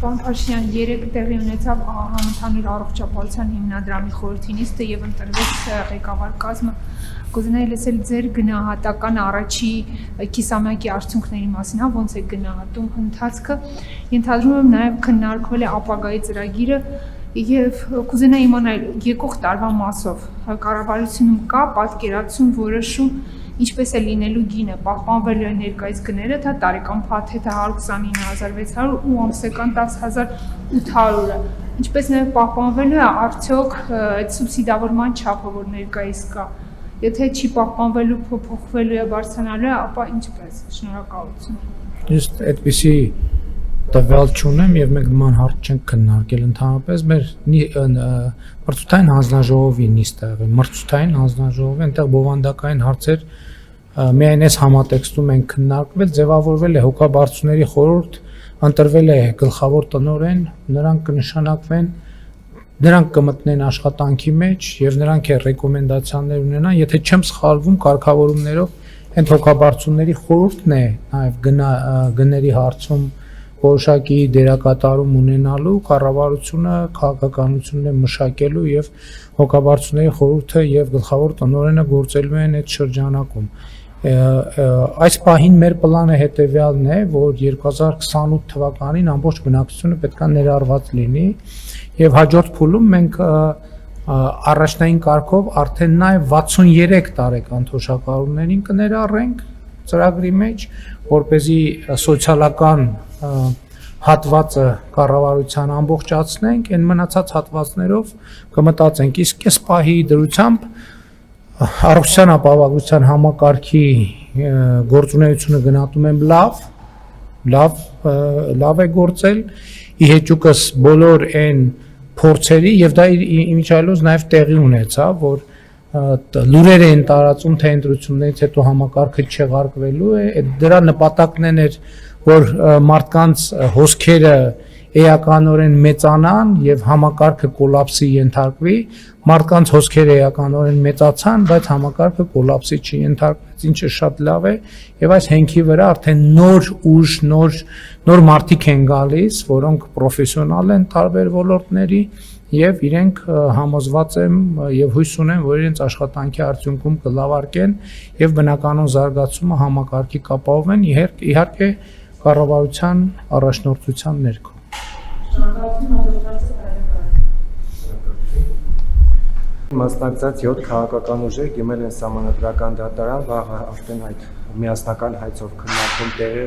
Պարոն Փաշինյան, երեկ տեղի ունեցավ համընդհանուր առողջապահության հիմնադրամի խորհրդի նիստը եւ ընտրվեց ղեկավար կազմը։ Կուզենայի լսել ձեր գնահատական առաջի կիսամյակի արդյունքների մասին, ոնց է գնահատում ընթացքը։ Ենթադրում եմ նաեւ քննարկվել է ապագայի ծրագիրը եւ կուզենայի իմանալ եկող տարվա մասով կառավարությունում կա պատկերացում, որոշում ինչպես է լինելու գինը, պահպանվելու է ներկայիս գները, դա տարեկան փաթեթը 129,600 ու ամսական 10,800-ը, ինչպես նաև պահպանվելու է արդյոք այդ սուբսիդավորման չափը, որ ներկայիս կա, եթե չի պահպանվելու, փոփոխվելու է, բարձրանալու է, ապա ինչպես, շնորհակալություն։ Իսկ այդպիսի տվյալ չունեմ եւ մենք նման հարց չենք քննարկել ընդհանրապես մեր մրցութային հանձնաժողովի նիստը եղել մրցութային հանձնաժողովի այնտեղ բովանդակային հարցեր միայն այս համատեքստում են քննարկվել ձևավորվել է հոգաբարձուների խորհուրդ ընտրվել է գլխավոր տնօրեն նրանք կնշանակվեն նրանք կմտնեն աշխատանքի մեջ եւ նրանք է ռեկոմենդացիաներ ունենան եթե չեմ սխալվում կարգավորումներով այդ հոգաբարձուների խորհուրդն է նաեւ գների հարցում որոշակի դերակատարում ունենալու կառավարությունը քաղաքականությունն է մշակելու եւ հոգաբարձուների խորհուրդը եւ գլխավոր տնօրենը գործելու են այդ շրջանակում այս պահին մեր պլանը հետեւյալն է որ 2028 թվականին ամբողջ բնակչությունը պետք է ներառված լինի եւ հաջորդ փուլում մենք առաջնային կարգով արդեն նաեւ 63 տարեկան թոշակառուներին կներառենք ծրագրի մեջ որպեսզի սոցիալական հատվածը կառավարության ամբողջացնենք, այն մնացած հատվածներով կմտածենք, իսկ այս պահի դրությամբ առողջության ապահովության համակարգի գործունեությունը գնահատում եմ լավ է գործել, իհեճուկս բոլոր այն փորձերի եւ դա իմիջիայլոց նաեւ տեղի ունեցավ, որ լուրեր են տարածում թե ընտրություններից հետո համակարգը չեղարկվելու է, դրա նպատակն էր որ մարդկանց հոսքերը էականորեն մեծանան եւ համակարգը կոլապսի ենթարկվի մարդկանց հոսքերը էականորեն մեծացան բայց համակարգը կոլապսի չենթարկվեց ինչը շատ լավ է եւ այս հենքի վրա արդեն նոր ուժ նոր մարդիկ են գալիս որոնք պրոֆեսիոնալ են տարբեր ոլորտների եւ իրենք համոզված եմ եւ հույս ունեմ որ իրենց աշխատանքի արդյունքում կլավարկեն եւ բնականon զարգացումը համակարգի կապահովեն իհարկե կառավարության առաջնորդության ներքո Մասնակցած 7 քաղաքական ուժեր գիմել են սահմանադրական դատարան վաղ արդեն այդ միասնական հայցով քննարկում տեղի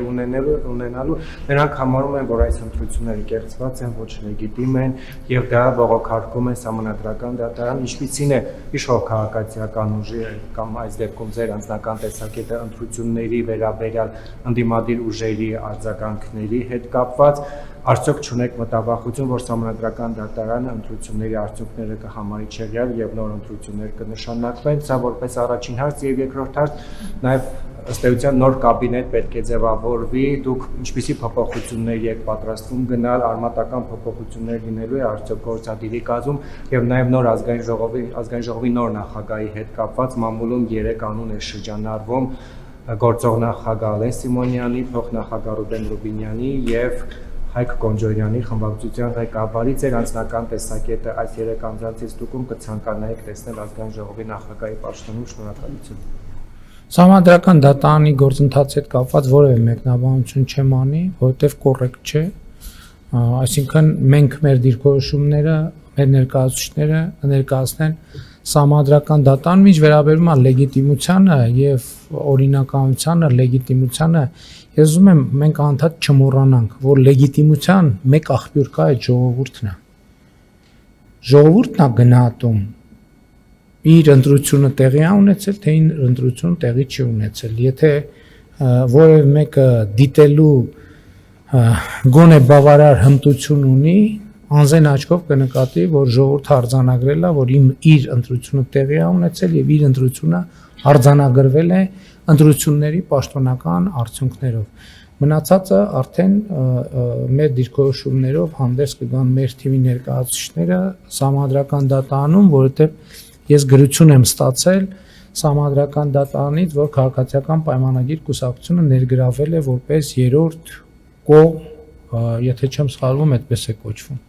ունենալու նրանք համարում են որ այս ընտրությունները կեղծված են ոչ լեգիտիմ են եւ դա բողոքարկում են սահմանադրական դատարան ինչպիսին է իշխող քաղաքացիական ուժի կամ այս դեպքում ձեր անձնական տեսակետը ընտրությունների վերաբերյալ ընդդիմադիր ուժերի արձագանքների հետ կապված արդյոք չունեք մտավախություն որ սահմանադրական դատարանը ընտրությունների արդյունքները կհամարի չեղյալ եւ նոր ընտրություններ կնշանակվեն սա որպես առաջին հարց եւ երկրորդ հարց նաեւ ըստ էության նոր կաբինետ պետք է ձևավորվի դուք ինչպիսի փոփոխություններ եք պատրաստվում գնալ արմատական փոփոխություններ լինելու է արդյոք գործադիրի կազմում եւ նաեւ նոր ազգային ժողովի նոր նախագահի հետ կապված մամուլում 3 անուն է շրջանառվում գործող նախագահ Ալեն Սիմոնյանի փոխնախագահ Ռուբեն Ռուբինյանի եւ Հայկ Կոնջորյանի խմբակցության ղեկավարի ձեր անձնական տեսակետը այս 3 անձանցից դուք կցանկանայիք տեսնել ազգային ժողովի նախագահի պաշտոնում շնորհակալություն Սահմանադրական դատարանի գործընթացի հետ կապված որևէ մեկնաբանություն չեմ անի, որովհետև կոռեկտ չէ։ Այսինքն մենք մեր դիրքորոշումները, մեր ներկայացուցիչները ներկայացնեն սահմանադրական դատարանում ինչ վերաբերում է լեգիտիմությանը եւ օրինականությանը, լեգիտիմությանը, ես ուզում եմ մենք անդադ չմոռանանք, որ լեգիտիմության մեկ աղբյուր կա այդ ժողովուրդն է։ Ժողովուրդն է գնահատում իր ընտրությունը տեղի է ունեցել, թե իր ընտրությունը տեղի չի ունեցել։ Եթե որևէ մեկը դիտելու գոնե բավարար հմտություն ունի, անզեն աչքով կնկատի, որ ժողովուրդը արձանագրել է, որ իր ընտրությունը տեղի է ունեցել եւ իր ընտրությունը արձանագրվել է ընտրությունների պաշտոնական արդյունքներով։ Մնացածը արդեն մեր դիրքորոշումներով հանդես կգան մեր թիմի ներկայացուցիչները սահմանադրական դատարանում, որովհետեւ Ես գրություն եմ ստացել սահմանադրական դատարանից, որ քաղաքացիական պայմանագիր կուսակցությունը ներգրավել է որպես երրորդ կողմ եթե չեմ սխալվում, այդպես է կոչվում։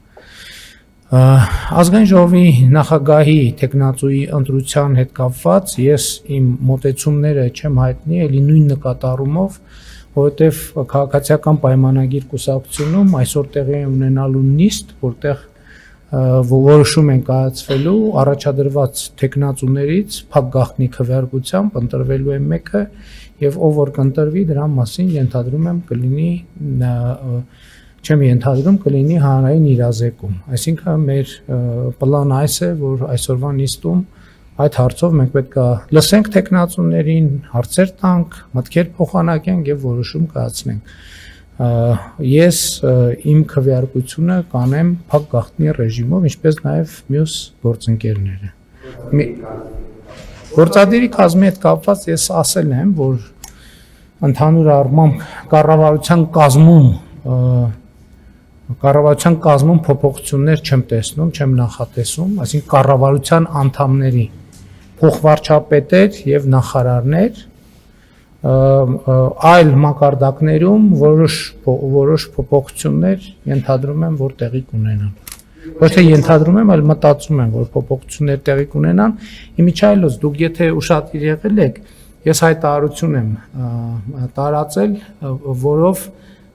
Ազգային ժողովի նախագահի տեխնացուի ընտրության հետ կապված ես իմ մոտեցումները չեմ հայտնի, ելի նույն նկատառումով, որովհետև քաղաքացիական պայմանագիր կուսակցությունում այսօր տեղի է ունենալու նիստ, որտեղ որոշում են կայացվելու առաջադրված տեխնացուներից փակ գաղտնի քվեարկությամբ ընտրվելու է մեկը եւ ով որ կընտրվի դրա մասին ենթադրում եմ կլինի չեմ ենթադրում կլինի հանրային իրազեկում, այսինքն մեր պլանը այս է, որ այսօրվա նիստում այդ հարցով մենք պետք է լսենք տեխնացուներին, հարցեր տանք, մտքեր փոխանակենք եւ որոշում կայացնենք։ Ես իմ քվեարկությունը կանեմ փակ գաղտնի ռեժիմով, ինչպես նաեւ մյուս գործընկերները։ Գործադիրի կազմի հետ կապված ես ասել եմ, որ ընդհանուր առմամբ կառավարության կազմում փոփոխություններ չեմ տեսնում, չեմ նախատեսում, այսինքն կառավարության անդամների փոխվարչապետեր եւ նախարարներ այլ մակարդակներում որոշ փոփոխություններ ենթադրում եմ, որ տեղի կունենան։ Ոչ թե ենթադրում եմ, այլ մտածում եմ, որ փոփոխություններ տեղի կունենան։ Իմիջայլոց դուք եթե ուշադիր եղել եք, ես հայտարարություն եմ տարածել, որով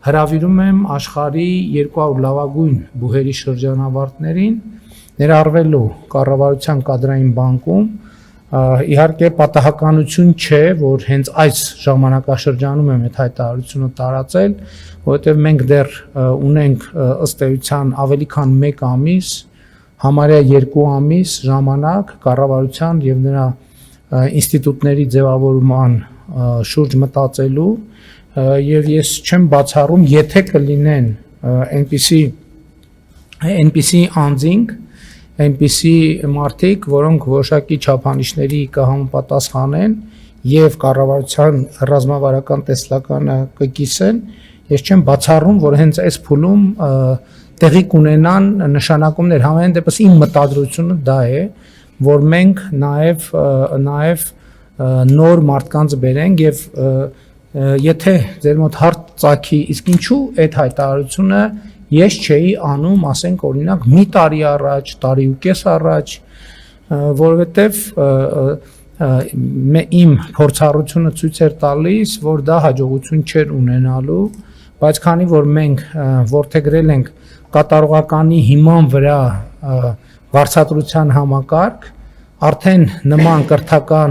հրավիրում եմ աշխարհի 200 լավագույն բուհերի շրջանավարտներին ներառվելու կառավարության կադրային բանկում, իհարկե պատահականություն չէ, որ հենց այս ժամանակաշրջանում եմ այդ հայտարարությունը տարածել, որովհետև մենք դեռ ունենք ըստ էության ավելի քան 1 ամիս, համարյա 2 ամիս ժամանակ կառավարության եւ նրա ինստիտուտների ձևավորման շուրջ մտածելու եւ ես չեմ բացառում, եթե կլինեն այնպիսի անձինք, այնպիսի մարդիկ, որոնք որոշակի չափանիշների կհամապատասխանեն եւ կառավարության ռազմավարական տեսլականը կկիսեն, ես չեմ բացառում, որ հենց այս փուլում տեղի կունենան նշանակումներ, համենայն դեպս իմ մտադրությունը դա է, որ մենք նաեւ նոր մարդկանց բերենք եւ եթե ձեր մոտ հարց ծագի, իսկ ինչու այդ հայտարարությունը ես չէի անում, ասենք օրինակ մի տարի առաջ, տարի ու կես առաջ, որովհետև իմ փորձառությունը ցույց էր տալիս, որ դա հաջողություն չէր ունենալու, բայց քանի որ մենք որդեգրել ենք կատարողականի հիման վրա վարձատրության համակարգ, արդեն նման կրթական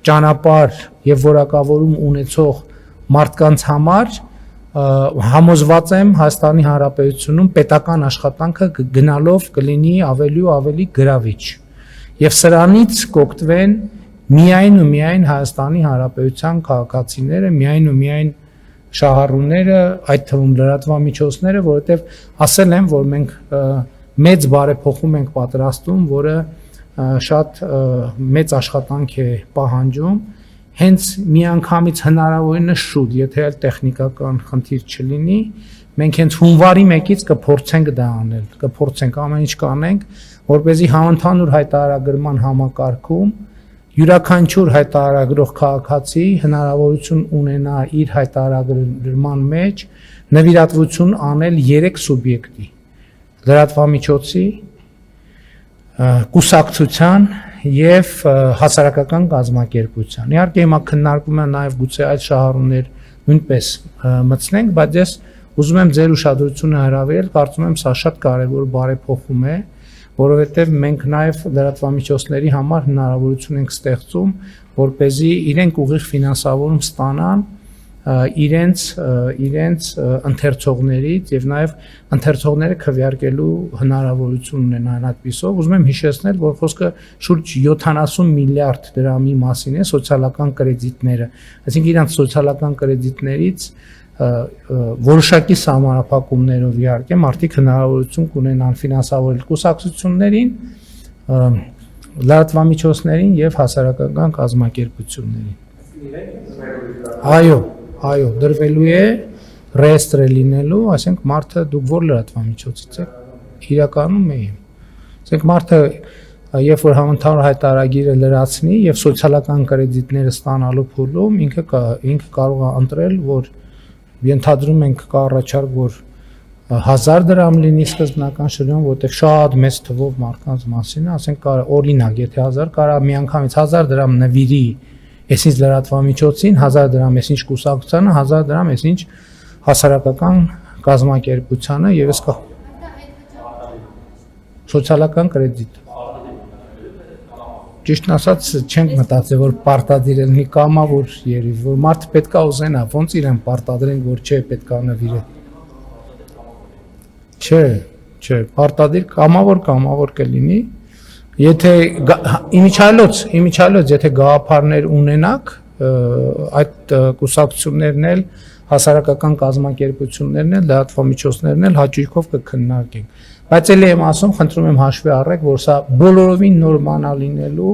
ճանապարհ եւ որակավորում ունեցող մարդկանց համար համոզված եմ Հայաստանի Հանրապետությունում պետական աշխատանքը գնալով կլինի ավելի ու ավելի գրավիչ եւ սրանից կօգտվեն միայն ու միայն Հայաստանի Հանրապետության քաղաքացիները, միայն ու միայն շահառուները, այդ թվում լրատվամիջոցները, որովհետեւ ասել եմ, որ մենք մեծ բարեփոխում ենք պատրաստում, որը շատ մեծ աշխատանք է պահանջում, հենց միանգամից հնարավորինս շուտ, եթե այլ տեխնիկական խնդիր չլինի, մենք հենց հունվարի 1-ից կփորձենք դա անել, կփորձենք ամեն ինչ կանենք, որպեսզի համընդհանուր հայտարարագրման համակարգում յուրաքանչյուր հայտարարագրող քաղաքացի հնարավորություն ունենա իր հայտարարագրման մեջ նվիրատվություն անել 3 սուբյեկտի՝ լրատվամիջոցի, կուսակցության եւ հասարակական կազմակերպության։ Իհարկե հիմա քննարկում են նաեւ գուցե այդ շահառուներ նույնպես մտցնենք, բայց ես ուզում եմ ձեր ուշադրությունը հրավիրել, կարծում եմ սա շատ կարեւոր բարեփոխում է, որովհետեւ մենք նաեւ լրատվամիջոցների համար հնարավորություն ենք ստեղծում, որպեսզի իրենք ուղիղ ֆինանսավորում ստանան իրենց ընթերցողներից եւ նաեւ ընթերցողները քվեարկելու հնարավորություն ունենան այդպիսով։ Ուզում եմ հիշեցնել, որ խոսքը շուրջ 70 միլիարդ դրամի մասին է սոցիալական կրեդիտները, այսինքն իրանց սոցիալական կրեդիտներից որոշակի սահմանափակումներով իհարկե մարդիկ հնարավորություն կունենան ֆինանսավորել կուսակցություններին, լրատվամիջոցներին եւ հասարակական կազմակերպություններին։ Այո, դրվելու է, ռեեստրը լինելու, ասենք մարդը դուք որ լրատվամիջոցից եք, իրականում եմ։ Ասենք մարդը երբ որ համընդհանուր հայտարարագիրը լրացնի եւ սոցիալական կրեդիտները ստանալու փուլում ինքը կարող է ընտրել, որ ենթադրում ենք կա առաջարկ, որ 1000 դրամ լինի սկզբնական շրջան, որտեղ շատ մեծ թվով մարդկանց մասին է, ասենք օրինակ, եթե 1000 կարա միանգամից 1000 դրամ նվիրի այսինչ լրատվամիջոցին, 1000 դրամ այսինչ կուսակցությանը, 1000 դրամ այսինչ հասարակական կազմակերպությանը եւ այս սոցիալական կրեդիտ։ Ճիշտն ասած չենք մտածել, որ պարտադիր լինի կամավոր երևի, որ մարդը պետքա ուզենա, ոնց իրեն պարտադրեն, որ չէ, պետքա նվիրել։ Չէ, պարտադիր կամավոր կլինի, եթե իմիջիայլոց, եթե գաղափարներ ունենաք, այդ կուսակցություններն էլ, հասարակական կազմակերպություններն էլ, լրատվամիջոցներն էլ հաճույքով կքննարկենք։ Բայց ելի եմ ասում, խնդրում եմ հաշվի առեք, որ սա բոլորովին նոր բան է լինելու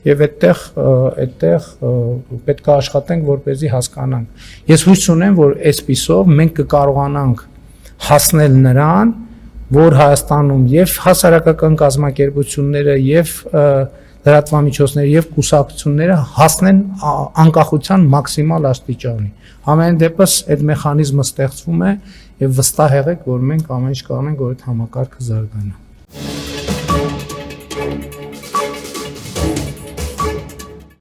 եւ այդտեղ պետք է աշխատենք, որպեսզի հասկանանք։ Ես հույս ունեմ, որ այսպիսով մենք կկարողանանք հասնել նրան, որ Հայաստանում եւ հասարակական կազմակերպությունները եւ լրատվամիջոցները եւ կուսակցությունները հասնեն անկախության մաքսիմալ աստիճանի։ Ամեն դեպս այդ մեխանիզմը ստեղծվում է եւ վստահ եղեք, որ մենք ամեն ինչ կանենք, որ այդ համակարգը զարգանա։